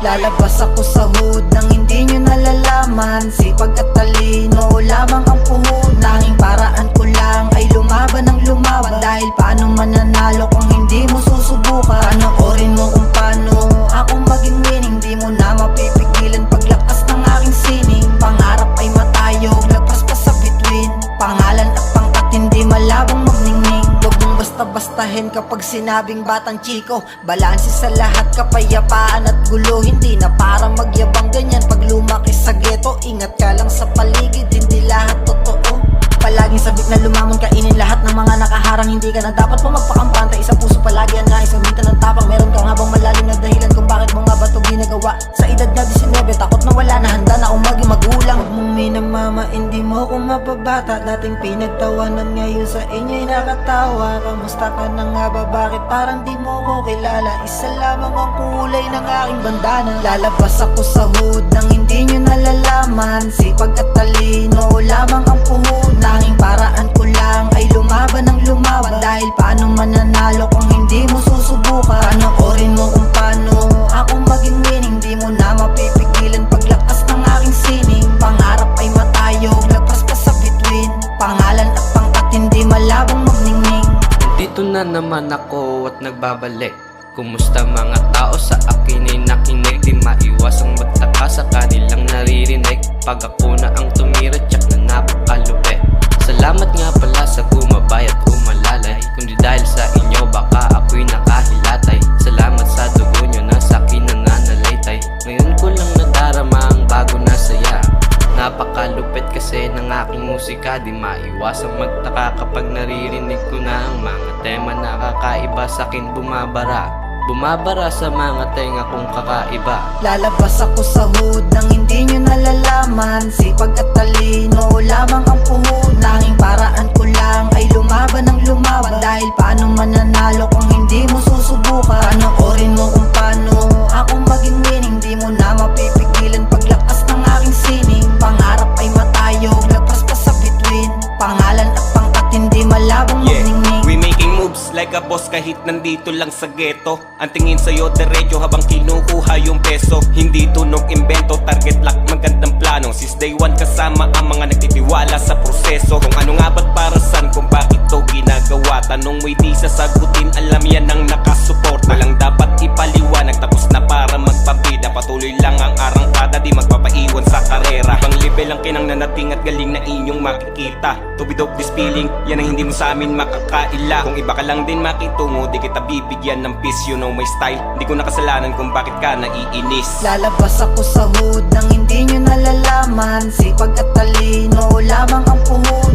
Lalabas ako sa hood nang hindi nyo nalalaman. Sipag at talino lamang ang puhunan. Tanging paraan ko lang ay lumaban ng lumaban. Dahil paano mananalo kung hindi mo susubukan? Panoorin mo kung paano ako maging winning. Di mo na mapipigilan paglakas ng aking sining. Pangarap ay matayog, lagpas pa sa bituin. Pangalan at pangkat hindi malabong magningning. Huwag mong basta-bastahin kapag sinabing batang chiko. Balanse sa lahat, kapayapaan at gulo. Hindi na para magyabang ganyan pag lumaki sa ghetto. Ingat ka lang sa paligid, hindi lahat totoo. Palaging sabik na lumamon, kainin lahat ng mga nakaharang. Hindi ka na dapat pa magpakampante. Isang puso palagi ang nais, minta ng tapang. Meron kang habang malalim na dahilan kung bakit mo nga ba ito ginagawa. Sa edad nga 19, takot na wala na, handa na akong maging magulang. Huwag mong minamama, hindi mo ako mababata. Dating pinagtawanan, ngayon sa inyo'y nakatawa. Kamusta ka na nga ba, bakit parang di mo ko kilala? Isa lamang ang kulay ng aking bandana. Lalabas ako sa hood nang hindi nyo nalalaman. Sipag at talino lamang ang puhunan. Tanging paraan ko lang ay lumaban ng lumaban. Dahil paano mananalo kung hindi mo susubukan? Panoorin mo kung paano ako maging winning. Di mo na mapipigilan paglakas ng aking sining. Pangarap ay matayog, lagpas pa sa bituin. Pangalan at pangkat hindi malabong magningning. Dito na naman ako at nagbabalik. Kumusta mga tao sa akin ay nakinig? Di maiwasang magtaka sa kanilang naririnig. Pag ako na ang tumira, tsak na napakalupit. Salamat nga pala sa gumabay at umalalay. Kundi dahil sa inyo baka ako'y nakahilatay. Salamat sa dugo nyo na sa'kin nananalaytay. Ngayon ko lang nadarama ang bago na saya. Napakalupit kasi ng aking musika. Di maiwasang magtaka kapag naririnig ko na ang mga tema na kakaiba sa'kin bumabara. Bumabara sa mga tenga kong kakaiba. Lalabas ako sa hood nang hindi nyo nalalaman. Sipag at talino lamang ang puhunan. Tanging paraan ko lang ay lumaban ng lumaban. Dahil paano mananalo kung hindi mo susubukan? Panoorin mo kung paano ako maging winning. Di mo na mapipigilan paglakas ng aking sining. Pangarap ay matayog, lagpas pa sa bituin. Pangalan at pangkat hindi malabong magningning. We making moves like a boss kahit nandito lang sa ghetto. Ang tingin sa'yo diretso habang kinukuha yung peso. Hindi tunog imbento, target lock, magandang plano. Since day one kasama ang mga nagtitiwala sa proseso. Kung ano nga ba't para saan, kung bakit to ginagawa. Tanong mo'y di sasagutin, alam yan ang nakasuporta. Walang dapat ipaliwanag, tapos na para magpabida. Patuloy lang ang arangkada, di magpapaiwan sa karera. Ibang level ang kinang at galing na inyong makikita. To be dope this feeling, yan ang hindi mo sa amin makakaila. Kung iba ka lang din makitungo, di kita bibigyan ng peace. You know my style, di ko nakasalanan kung bakit ka naiinis. Lalabas ako sa hood nang hindi nyo nalalaman. Sipag at talino lamang ang puhunan.